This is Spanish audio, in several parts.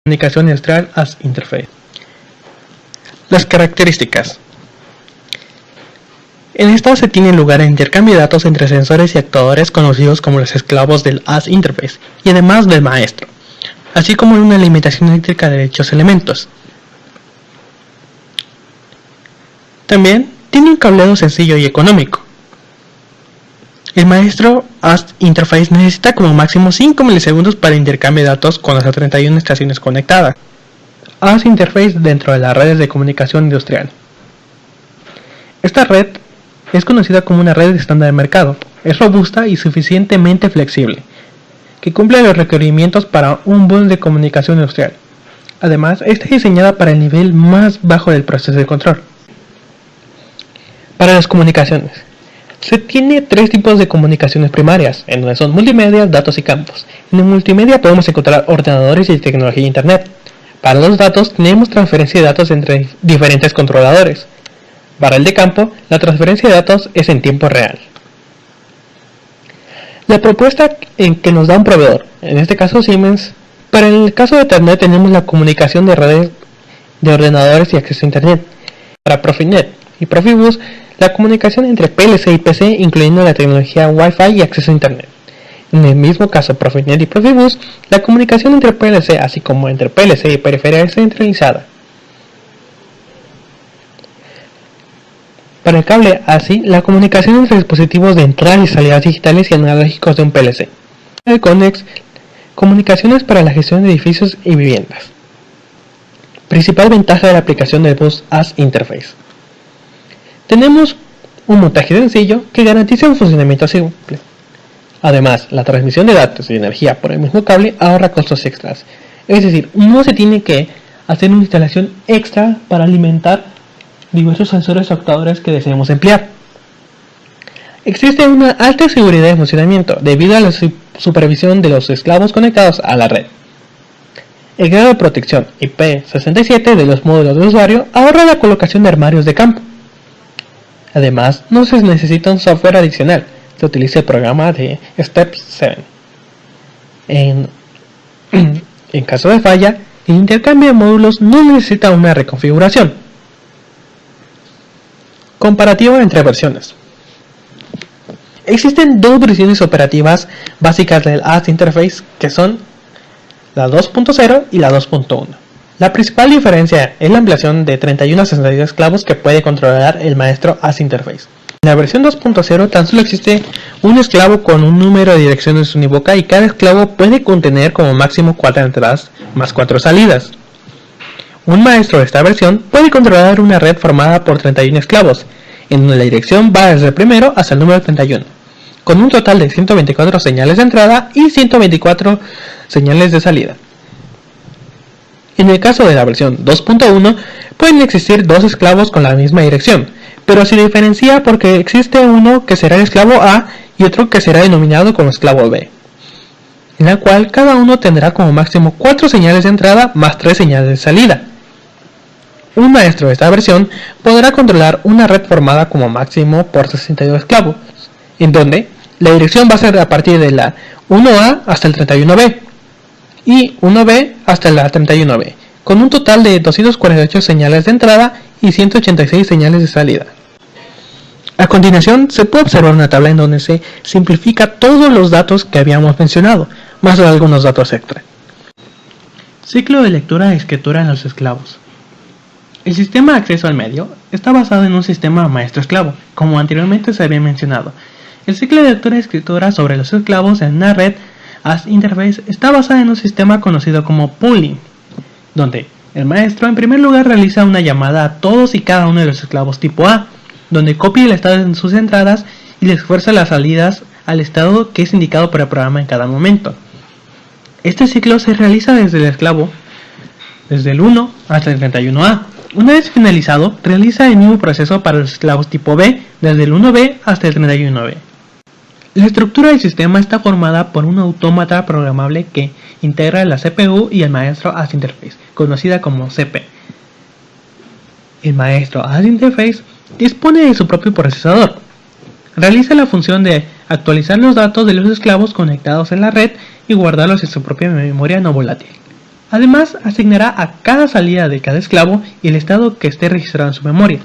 Comunicación industrial as interface. Las características. En esta se tiene lugar el intercambio de datos entre sensores y actuadores conocidos como los esclavos del as interface y además del maestro, así como una alimentación eléctrica de dichos elementos. También tiene un cableado sencillo y económico. El maestro as interface necesita como máximo 5 milisegundos para el intercambio de datos con las 31 estaciones conectadas. As interface dentro de las redes de comunicación industrial. Esta red es conocida como una red estándar de mercado. Es robusta y suficientemente flexible, que cumple los requerimientos para un bus de comunicación industrial. Además, está diseñada para el nivel más bajo del proceso de control. Para las comunicaciones, se tiene tres tipos de comunicaciones primarias, en donde son multimedia, datos y campos. En el multimedia podemos encontrar ordenadores y tecnología de internet. Para los datos tenemos transferencia de datos entre diferentes controladores. Para el de campo, la transferencia de datos es en tiempo real. La propuesta que nos da un proveedor, en este caso Siemens. Para el caso de internet tenemos la comunicación de redes de ordenadores y acceso a internet. Para Profinet y Profibus, la comunicación entre PLC y PC, incluyendo la tecnología Wi-Fi y acceso a internet. En el mismo caso Profinet y Profibus, la comunicación entre PLC así como entre PLC y periferia es centralizada. Para el cable ASI, la comunicación entre dispositivos de entrada y salidas digitales y analógicos de un PLC. Para el Connex, comunicaciones para la gestión de edificios y viviendas. Principal ventaja de la aplicación del bus as interface. Tenemos un montaje sencillo que garantiza un funcionamiento simple. Además, la transmisión de datos y energía por el mismo cable ahorra costos extras. Es decir, no se tiene que hacer una instalación extra para alimentar diversos sensores o actuadores que deseemos emplear. Existe una alta seguridad de funcionamiento debido a la supervisión de los esclavos conectados a la red. El grado de protección IP67 de los módulos de usuario ahorra la colocación de armarios de campo. Además, no se necesita un software adicional, se utiliza el programa de Step 7. En caso de falla, el intercambio de módulos no necesita una reconfiguración. Comparativa entre versiones. Existen dos versiones operativas básicas del as interface que son la 2.0 y la 2.1. La principal diferencia es la ampliación de 31 a 62 esclavos que puede controlar el maestro as interface. En la versión 2.0 tan solo existe un esclavo con un número de direcciones unívoca y cada esclavo puede contener como máximo 4 entradas más 4 salidas. Un maestro de esta versión puede controlar una red formada por 31 esclavos, en donde la dirección va desde el primero hasta el número 31, con un total de 124 señales de entrada y 124 señales de salida. En el caso de la versión 2.1, pueden existir dos esclavos con la misma dirección, pero se diferencia porque existe uno que será el esclavo A y otro que será denominado como esclavo B, en la cual cada uno tendrá como máximo 4 señales de entrada más 3 señales de salida. Un maestro de esta versión podrá controlar una red formada como máximo por 62 esclavos, en donde la dirección va a ser a partir de la 1A hasta el 31B y 1B hasta la 31B, con un total de 248 señales de entrada y 186 señales de salida. A continuación se puede observar una tabla en donde se simplifica todos los datos que habíamos mencionado, más algunos datos extra. Ciclo de lectura y escritura en los esclavos. El sistema de acceso al medio está basado en un sistema maestro-esclavo, como anteriormente se había mencionado. El ciclo de lectura y escritura sobre los esclavos en una red as interface está basado en un sistema conocido como pooling, donde el maestro en primer lugar realiza una llamada a todos y cada uno de los esclavos tipo A, donde copia el estado en sus entradas y les fuerza las salidas al estado que es indicado por el programa en cada momento. Este ciclo se realiza desde el esclavo, desde el 1 hasta el 31A. Una vez finalizado, realiza el mismo proceso para los esclavos tipo B, desde el 1B hasta el 31B. La estructura del sistema está formada por un autómata programable que integra la CPU y el maestro as interface, conocida como CP. El maestro as interface dispone de su propio procesador. Realiza la función de actualizar los datos de los esclavos conectados en la red y guardarlos en su propia memoria no volátil. Además, asignará a cada salida de cada esclavo el estado que esté registrado en su memoria.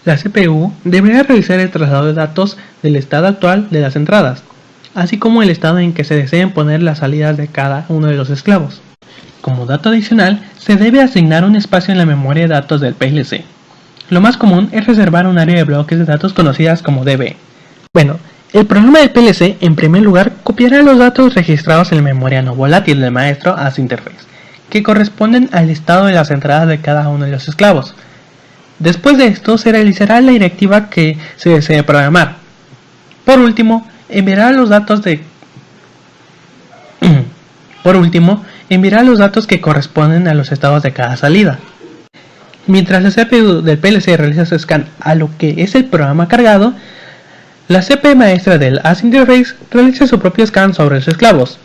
La CPU deberá realizar el traslado de datos del estado actual de las entradas, así como el estado en que se deseen poner las salidas de cada uno de los esclavos. Como dato adicional, se debe asignar un espacio en la memoria de datos del PLC. Lo más común es reservar un área de bloques de datos conocidas como DB. Bueno, el programa del PLC, en primer lugar, copiará los datos registrados en la memoria no volátil del maestro AS Interface, que corresponden al estado de las entradas de cada uno de los esclavos. Después de esto, se realizará la directiva que se desee programar. Por último, enviará los datos que corresponden a los estados de cada salida. Mientras la CPU del PLC realiza su scan a lo que es el programa cargado, la CPU maestra del AS Interface realiza su propio scan sobre los esclavos.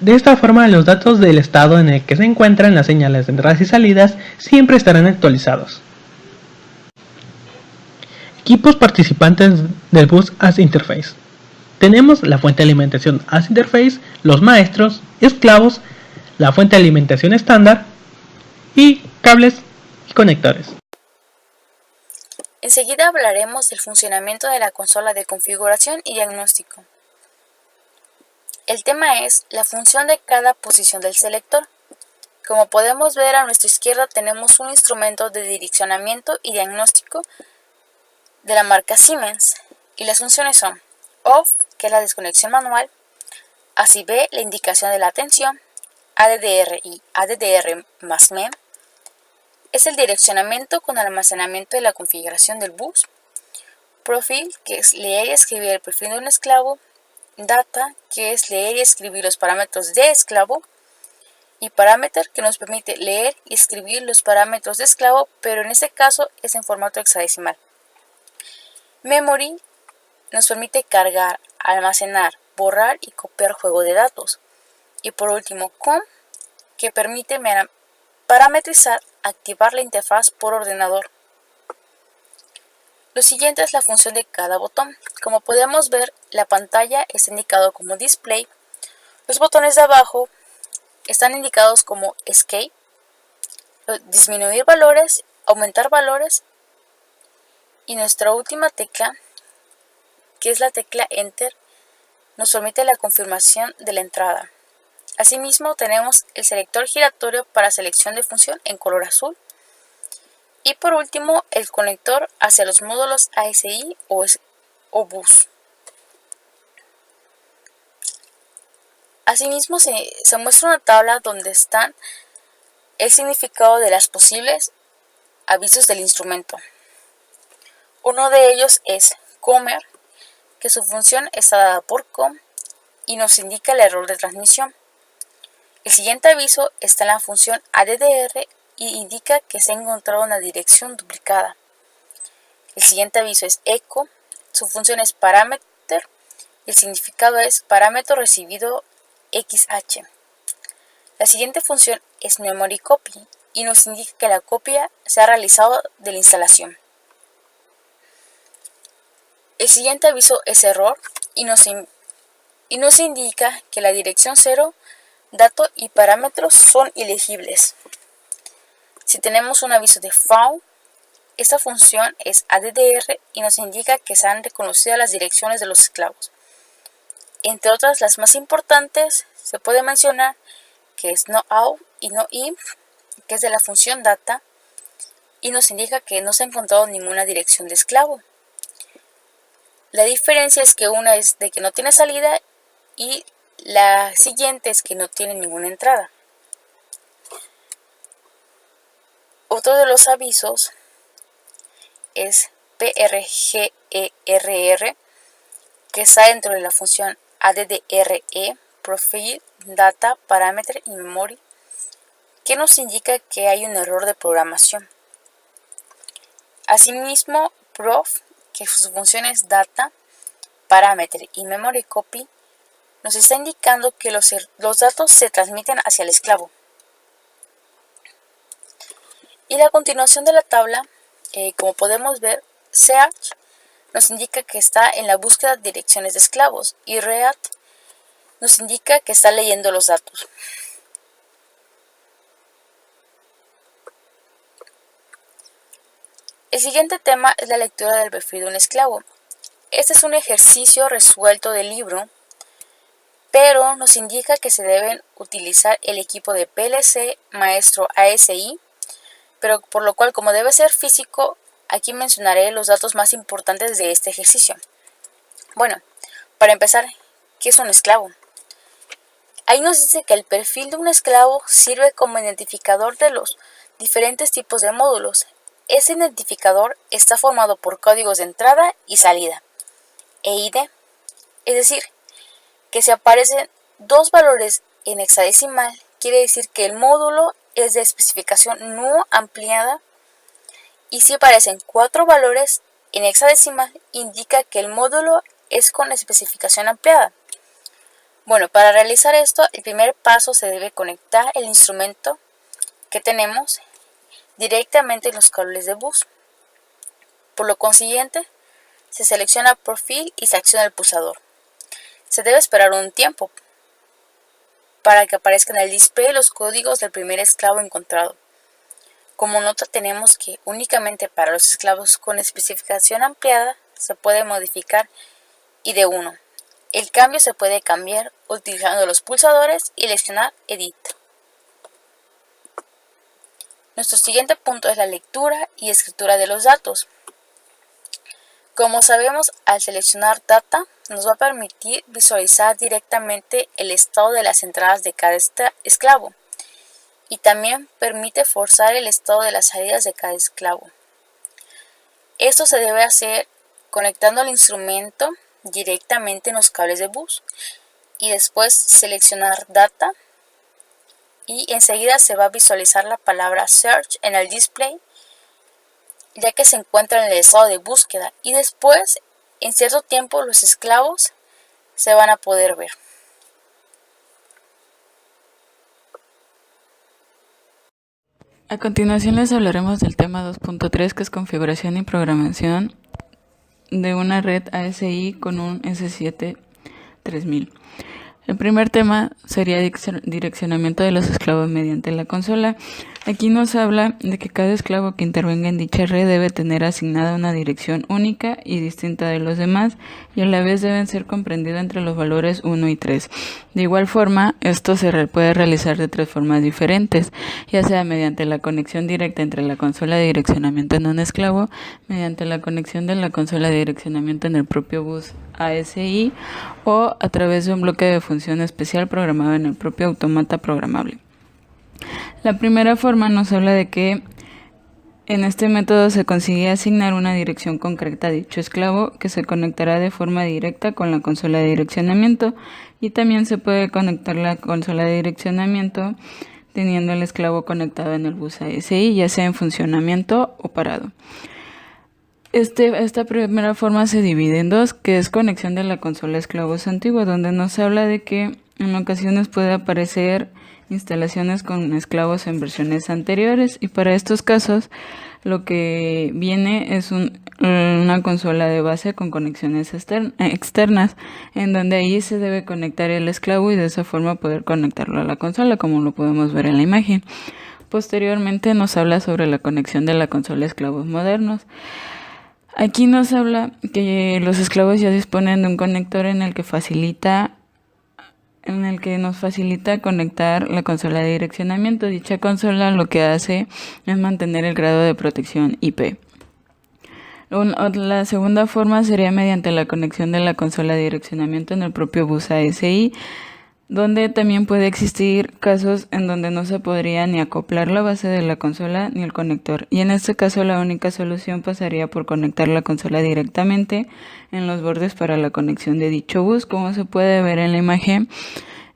De esta forma, los datos del estado en el que se encuentran las señales de entradas y salidas siempre estarán actualizados. Equipos participantes del bus AS Interface. Tenemos la fuente de alimentación AS Interface, los maestros, esclavos, la fuente de alimentación estándar y cables y conectores. Enseguida hablaremos del funcionamiento de la consola de configuración y diagnóstico. El tema es la función de cada posición del selector. Como podemos ver, a nuestra izquierda tenemos un instrumento de direccionamiento y diagnóstico de la marca Siemens, y las funciones son OFF, que es la desconexión manual, ASIB, la indicación de la atención, ADDR y ADDR más MEM, es el direccionamiento con almacenamiento de la configuración del bus, Profile, que es leer y escribir el perfil de un esclavo, Data, que es leer y escribir los parámetros de esclavo, y Parameter, que nos permite leer y escribir los parámetros de esclavo, pero en este caso es en formato hexadecimal. Memory nos permite cargar, almacenar, borrar y copiar juego de datos. Y por último, COM, que permite parametrizar, activar la interfaz por ordenador. Lo siguiente es la función de cada botón. Como podemos ver, la pantalla está indicado como Display. Los botones de abajo están indicados como Escape, disminuir valores, aumentar valores, y nuestra última tecla, que es la tecla Enter, nos permite la confirmación de la entrada. Asimismo, tenemos el selector giratorio para selección de función en color azul. Y por último, el conector hacia los módulos ASI o bus. Asimismo, se muestra una tabla donde están el significado de las posibles avisos del instrumento. Uno de ellos es Comer, que su función está dada por COM y nos indica el error de transmisión. El siguiente aviso está en la función ADDR y indica que se ha encontrado una dirección duplicada. El siguiente aviso es Echo, su función es Parameter y el significado es parámetro recibido XH. La siguiente función es Memory Copy y nos indica que la copia se ha realizado de la instalación. El siguiente aviso es Error y nos indica que la dirección 0, dato y parámetros son ilegibles. Si tenemos un aviso de Found, esta función es ADDR y nos indica que se han reconocido las direcciones de los esclavos. Entre otras, las más importantes, se puede mencionar que es NoOut y NoInf, que es de la función Data, y nos indica que no se ha encontrado ninguna dirección de esclavo. La diferencia es que una es de que no tiene salida y la siguiente es que no tiene ninguna entrada. Otro de los avisos es PRGERR, que está dentro de la función ADDRE, Profile, Data, Parameter y Memory, que nos indica que hay un error de programación. Asimismo, Prof, que su función es Data, Parameter y Memory Copy, nos está indicando que los datos se transmiten hacia el esclavo. Y la continuación de la tabla, como podemos ver, Search nos indica que está en la búsqueda de direcciones de esclavos y Read nos indica que está leyendo los datos. El siguiente tema es la lectura del perfil de un esclavo. Este es un ejercicio resuelto del libro, pero nos indica que se deben utilizar el equipo de PLC Maestro ASI, pero por lo cual, como debe ser físico, aquí mencionaré los datos más importantes de este ejercicio. Bueno, para empezar, ¿qué es un esclavo? Ahí nos dice que el perfil de un esclavo sirve como identificador de los diferentes tipos de módulos. Ese identificador está formado por códigos de entrada y salida, EID, es decir, que si aparecen dos valores en hexadecimal, quiere decir que el módulo es de especificación no ampliada, y si aparecen 4 valores en hexadecimal, indica que el módulo es con especificación ampliada. Bueno, para realizar esto, el primer paso se debe conectar el instrumento que tenemos directamente en los cables de bus. Por lo consiguiente, se selecciona perfil y se acciona el pulsador. Se debe esperar un tiempo para que aparezcan en el display los códigos del primer esclavo encontrado. Como nota, tenemos que únicamente para los esclavos con especificación ampliada se puede modificar ID1. El cambio se puede cambiar utilizando los pulsadores y seleccionar Edit. Nuestro siguiente punto es la lectura y escritura de los datos. Como sabemos, al seleccionar Data nos va a permitir visualizar directamente el estado de las entradas de cada esclavo, y también permite forzar el estado de las salidas de cada esclavo. Esto se debe hacer conectando el instrumento directamente en los cables de bus y después seleccionar Data, y enseguida se va a visualizar la palabra Search en el display, ya que se encuentra en el estado de búsqueda, y después en cierto tiempo los esclavos se van a poder ver. A continuación les hablaremos del tema 2.3, que es configuración y programación de una red ASI con un S7 3000. El primer tema sería direccionamiento de los esclavos mediante la consola. Aquí nos habla de que cada esclavo que intervenga en dicha red debe tener asignada una dirección única y distinta de los demás, y a la vez deben ser comprendidos entre los valores 1 y 3. De igual forma, esto se puede realizar de 3 formas diferentes, ya sea mediante la conexión directa entre la consola de direccionamiento en un esclavo, mediante la conexión de la consola de direccionamiento en el propio bus ASI, o a través de un bloque de función especial programado en el propio automata programable. La primera forma nos habla de que en este método se consigue asignar una dirección concreta a dicho esclavo, que se conectará de forma directa con la consola de direccionamiento, y también se puede conectar la consola de direccionamiento teniendo el esclavo conectado en el bus ASI, ya sea en funcionamiento o parado. Esta primera forma se divide en dos, que es conexión de la consola esclavos antigua, donde nos habla de que en ocasiones puede aparecer instalaciones con esclavos en versiones anteriores, y para estos casos lo que viene es una consola de base con conexiones externas, en donde ahí se debe conectar el esclavo y de esa forma poder conectarlo a la consola, como lo podemos ver en la imagen. Posteriormente nos habla sobre la conexión de la consola a esclavos modernos. Aquí nos habla que los esclavos ya disponen de un conector en el que nos facilita conectar la consola de direccionamiento. Dicha consola lo que hace es mantener el grado de protección IP. La segunda forma sería mediante la conexión de la consola de direccionamiento en el propio bus ASI, donde también puede existir casos en donde no se podría ni acoplar la base de la consola ni el conector, y en este caso la única solución pasaría por conectar la consola directamente en los bordes para la conexión de dicho bus, como se puede ver en la imagen,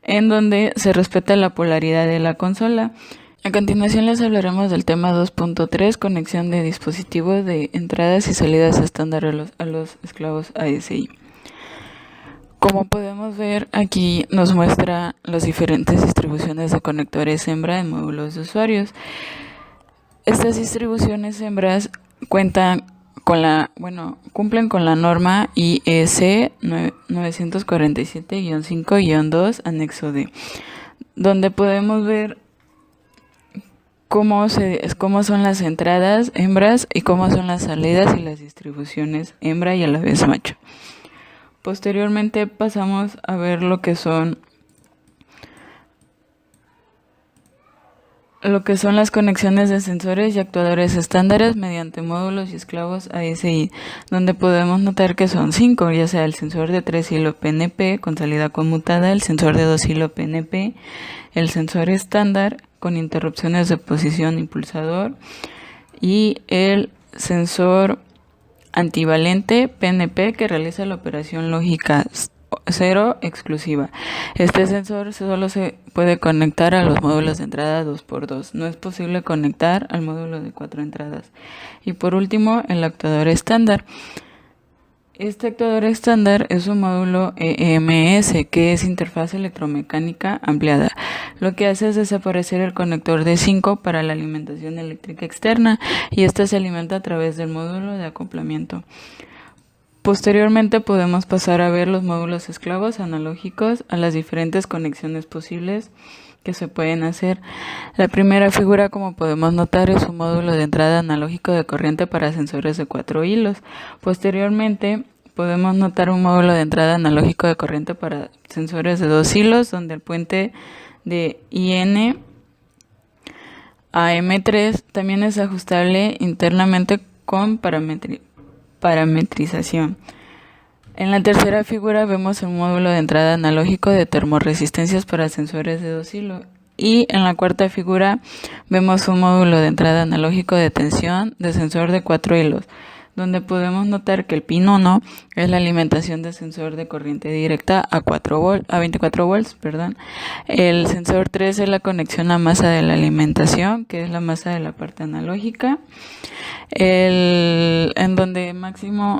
en donde se respeta la polaridad de la consola. A continuación les hablaremos del tema 2.3, conexión de dispositivos de entradas y salidas estándar a los esclavos ASI. Como podemos ver, aquí nos muestra las diferentes distribuciones de conectores hembra en módulos de usuarios. Estas distribuciones hembras cumplen con la norma IEC 947-5-2, anexo D, donde podemos ver cómo son las entradas hembras y cómo son las salidas y las distribuciones hembra y a la vez macho. Posteriormente pasamos a ver lo que son las conexiones de sensores y actuadores estándares mediante módulos y esclavos ASI, donde podemos notar que son 5, ya sea el sensor de 3 hilo PNP con salida conmutada, el sensor de 2 hilo PNP, el sensor estándar con interrupciones de posición y pulsador y el sensor antivalente PNP que realiza la operación lógica 0 exclusiva. Este sensor solo se puede conectar a los módulos de entrada 2x2. No es posible conectar al módulo de 4 entradas. Y por último, el actuador estándar. Este actuador estándar es un módulo EMS, que es interfaz electromecánica ampliada. Lo que hace es desaparecer el conector de 5 para la alimentación eléctrica externa y esta se alimenta a través del módulo de acoplamiento. Posteriormente podemos pasar a ver los módulos esclavos analógicos a las diferentes conexiones posibles que se pueden hacer. La primera figura, como podemos notar, es un módulo de entrada analógico de corriente para sensores de 4 hilos. Posteriormente podemos notar un módulo de entrada analógico de corriente para sensores de 2 hilos, donde el puente de IN a M3 también es ajustable internamente con parametrización. En la tercera figura vemos un módulo de entrada analógico de termoresistencias para sensores de 2 hilos. Y en la cuarta figura vemos un módulo de entrada analógico de tensión de sensor de 4 hilos, donde podemos notar que el pin 1 es la alimentación de sensor de corriente directa a 24 volts. El sensor 3 es la conexión a masa de la alimentación, que es la masa de la parte analógica, en donde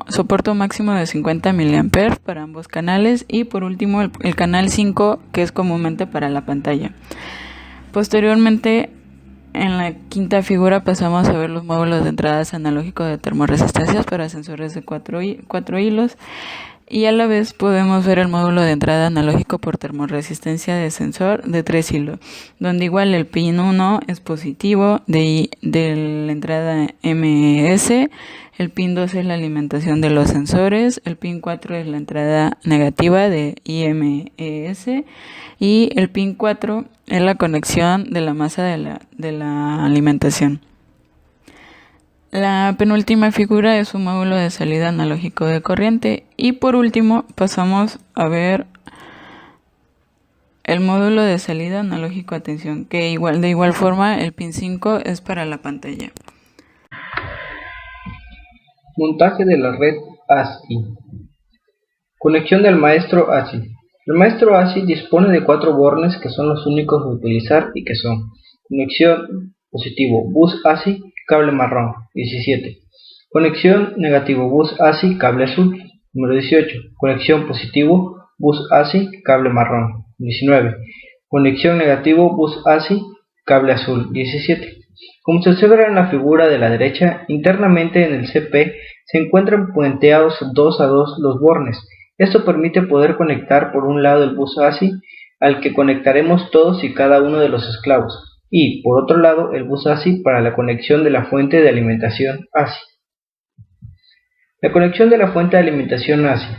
soporte máximo de 50 mA para ambos canales, y por último el canal 5, que es comúnmente para la pantalla. Posteriormente, en la quinta figura pasamos a ver los módulos de entradas analógicos de termoresistencias para sensores de 4 hilos, y a la vez podemos ver el módulo de entrada analógico por termoresistencia de sensor de 3 hilos, donde igual el pin 1 es positivo de la entrada MS, el pin 2 es la alimentación de los sensores, el pin 4 es la entrada negativa de IMES y el pin 4 es la conexión de la masa de la alimentación. La penúltima figura es un módulo de salida analógico de corriente y por último pasamos a ver el módulo de salida analógico a tensión, que de igual forma el pin 5 es para la pantalla. Montaje de la red ASI. Conexión del maestro ASI. El maestro ASI dispone de 4 bornes que son los únicos a utilizar y que son: conexión positivo bus ASI, cable marrón, 17. Conexión negativo bus ASI, cable azul, número 18. Conexión positivo bus ASI, cable marrón, 19. Conexión negativo bus ASI, cable azul, 17. Como se observa en la figura de la derecha, internamente en el CP se encuentran puenteados 2 a 2 los bornes. Esto permite poder conectar por un lado el bus ASI, al que conectaremos todos y cada uno de los esclavos, y por otro lado el bus ASI para la conexión de la fuente de alimentación ASI. La conexión de la fuente de alimentación ASI.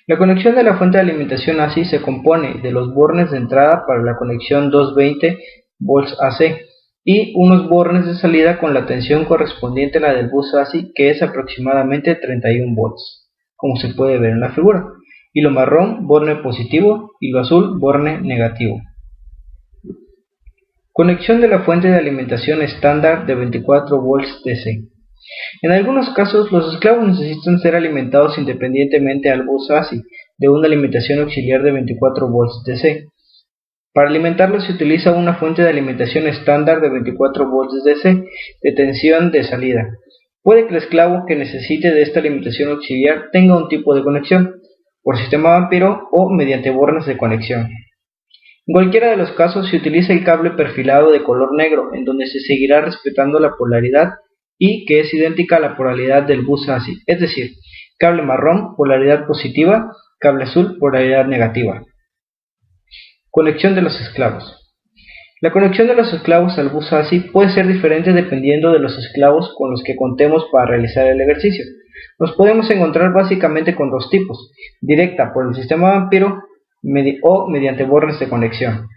La conexión de la fuente de alimentación ASI se compone de los bornes de entrada para la conexión 220 volts AC y unos bornes de salida con la tensión correspondiente a la del bus ASI, que es aproximadamente 31 volts, como se puede ver en la figura. Hilo marrón, borne positivo, hilo azul, borne negativo. Conexión de la fuente de alimentación estándar de 24 volts DC. En algunos casos, los esclavos necesitan ser alimentados independientemente al bus ASI de una alimentación auxiliar de 24 volts DC. Para alimentarlos se utiliza una fuente de alimentación estándar de 24 volts DC de tensión de salida. Puede que el esclavo que necesite de esta alimentación auxiliar tenga un tipo de conexión, por sistema vampiro o mediante bornes de conexión. En cualquiera de los casos se utiliza el cable perfilado de color negro, en donde se seguirá respetando la polaridad y que es idéntica a la polaridad del bus ASI, es decir, cable marrón, polaridad positiva, cable azul, polaridad negativa. Conexión de los esclavos. La conexión de los esclavos al bus ASCII puede ser diferente dependiendo de los esclavos con los que contemos para realizar el ejercicio. Nos podemos encontrar básicamente con dos tipos: directa por el sistema vampiro o mediante bornes de conexión.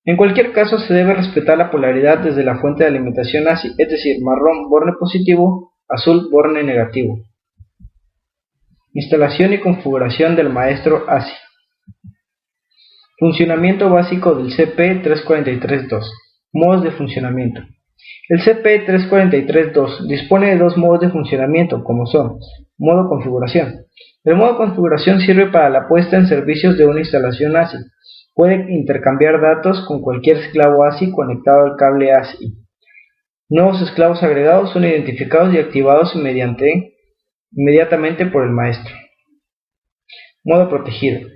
En cualquier caso, se debe respetar la polaridad desde la fuente de alimentación ASCII, es decir, marrón borne positivo, azul borne negativo. Instalación y configuración del maestro ASCII. Funcionamiento básico del CP343-2. Modos de funcionamiento. El CP343-2 dispone de dos modos de funcionamiento, como son: modo configuración. El modo configuración sirve para la puesta en servicios de una instalación ASCII. Puede intercambiar datos con cualquier esclavo ASCII conectado al cable ASCII. Nuevos esclavos agregados son identificados y activados inmediatamente por el maestro. Modo protegido.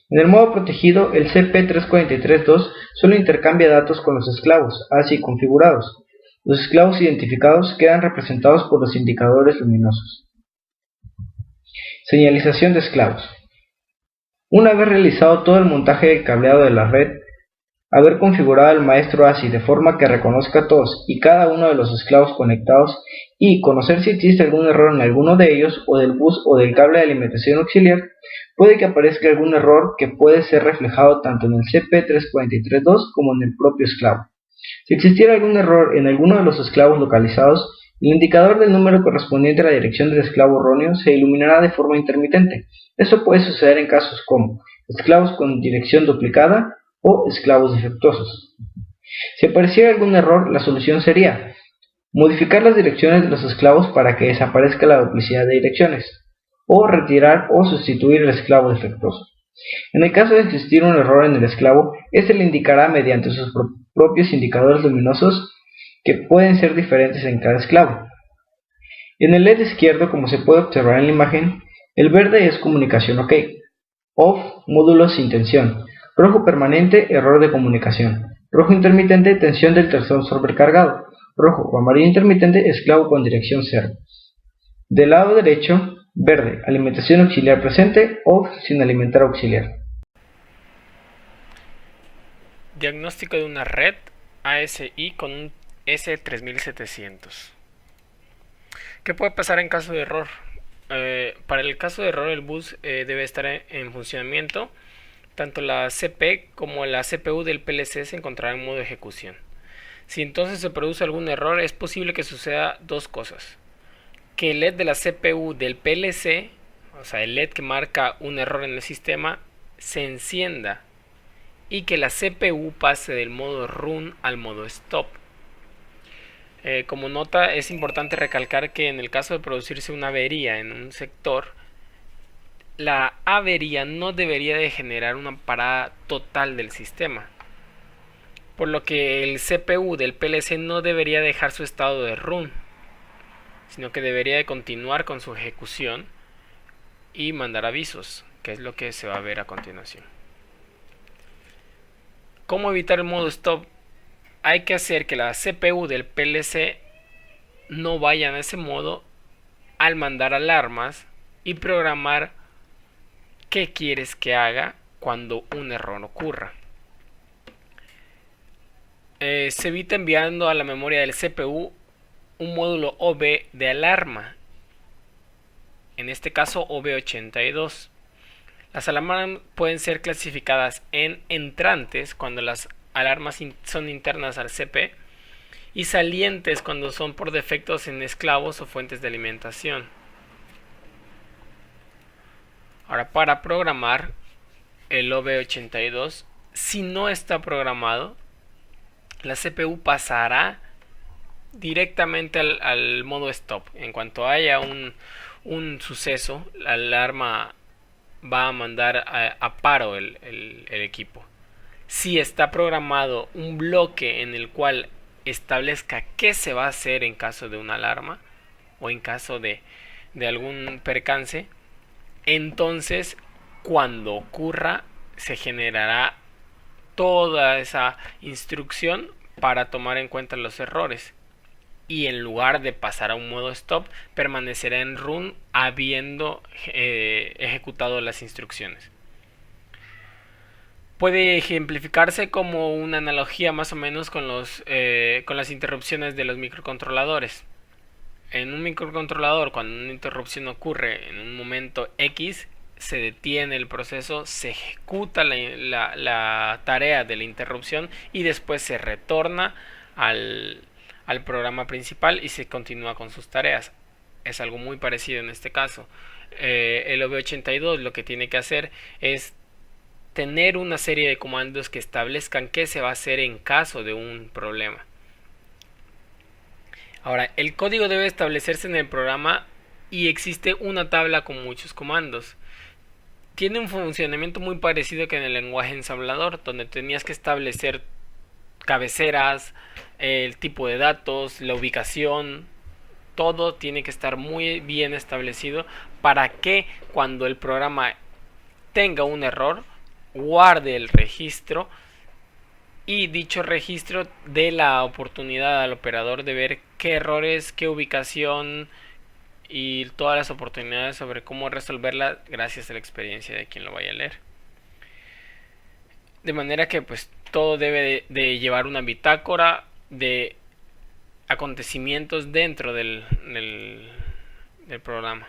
En el modo protegido, el CP343-2 solo intercambia datos con los esclavos ASCII configurados. Los esclavos identificados quedan representados por los indicadores luminosos. Señalización de esclavos. Una vez realizado todo el montaje del cableado de la red, haber configurado el maestro ASCII de forma que reconozca a todos y cada uno de los esclavos conectados y conocer si existe algún error en alguno de ellos o del bus o del cable de alimentación auxiliar, puede que aparezca algún error que puede ser reflejado tanto en el CP343-2 como en el propio esclavo. Si existiera algún error en alguno de los esclavos localizados, el indicador del número correspondiente a la dirección del esclavo erróneo se iluminará de forma intermitente. Esto puede suceder en casos como esclavos con dirección duplicada o esclavos defectuosos. Si apareciera algún error, la solución sería modificar las direcciones de los esclavos para que desaparezca la duplicidad de direcciones, o retirar o sustituir el esclavo defectuoso. En el caso de existir un error en el esclavo, este le indicará mediante sus propios indicadores luminosos que pueden ser diferentes en cada esclavo. En el LED izquierdo, como se puede observar en la imagen, el verde es comunicación OK, off, módulo sin tensión, rojo permanente, error de comunicación, rojo intermitente, tensión del tensor sobrecargado, rojo o amarillo intermitente, esclavo con dirección 0. Del lado derecho, verde, alimentación auxiliar presente, off, sin alimentar auxiliar. Diagnóstico de una red ASI con un S3700. ¿Qué puede pasar en caso de error? Para el caso de error, el bus debe estar en funcionamiento. Tanto la CP como la CPU del PLC se encontrarán en modo de ejecución. Si entonces se produce algún error, es posible que suceda dos cosas: que el LED de la CPU del PLC, o sea el LED que marca un error en el sistema, se encienda, y que la CPU pase del modo run al modo stop. Como nota, es importante recalcar que en el caso de producirse una avería en un sector, la avería no debería de generar una parada total del sistema, por lo que el CPU del PLC no debería dejar su estado de run, sino que debería de continuar con su ejecución y mandar avisos, que es lo que se va a ver a continuación. ¿Cómo evitar el modo stop? Hay que hacer que la CPU del PLC no vaya en ese modo al mandar alarmas y programar qué quieres que haga cuando un error ocurra. Se evita enviando a la memoria del CPU un módulo OV de alarma, en este caso OV82. Las alarmas pueden ser clasificadas en entrantes cuando las alarmas son internas al CP y salientes cuando son por defectos en esclavos o fuentes de alimentación. Ahora, para programar el OV82, si no está programado, la CPU pasará directamente al modo stop. En cuanto haya un suceso, la alarma va a mandar a paro el equipo. Si está programado un bloque en el cual establezca qué se va a hacer en caso de una alarma o en caso de algún percance, entonces cuando ocurra se generará toda esa instrucción para tomar en cuenta los errores, y en lugar de pasar a un modo stop, permanecerá en run habiendo ejecutado las instrucciones. puede ejemplificarse como una analogía más o menos con las interrupciones de los microcontroladores. En un microcontrolador, cuando una interrupción ocurre en un momento X, se detiene el proceso, se ejecuta la tarea de la interrupción y después se retorna al programa principal y se continúa con sus tareas. Es algo muy parecido en este caso. El OV82 lo que tiene que hacer es tener una serie de comandos que establezcan qué se va a hacer en caso de un problema. Ahora, el código debe establecerse en el programa y existe una tabla con muchos comandos. Tiene un funcionamiento muy parecido que en el lenguaje ensamblador, donde tenías que establecer cabeceras, el tipo de datos, la ubicación. Todo tiene que estar muy bien establecido para que cuando el programa tenga un error, guarde el registro y dicho registro dé la oportunidad al operador de ver qué errores, qué ubicación y todas las oportunidades sobre cómo resolverla gracias a la experiencia de quien lo vaya a leer. De manera que pues todo debe de llevar una bitácora de acontecimientos dentro del programa.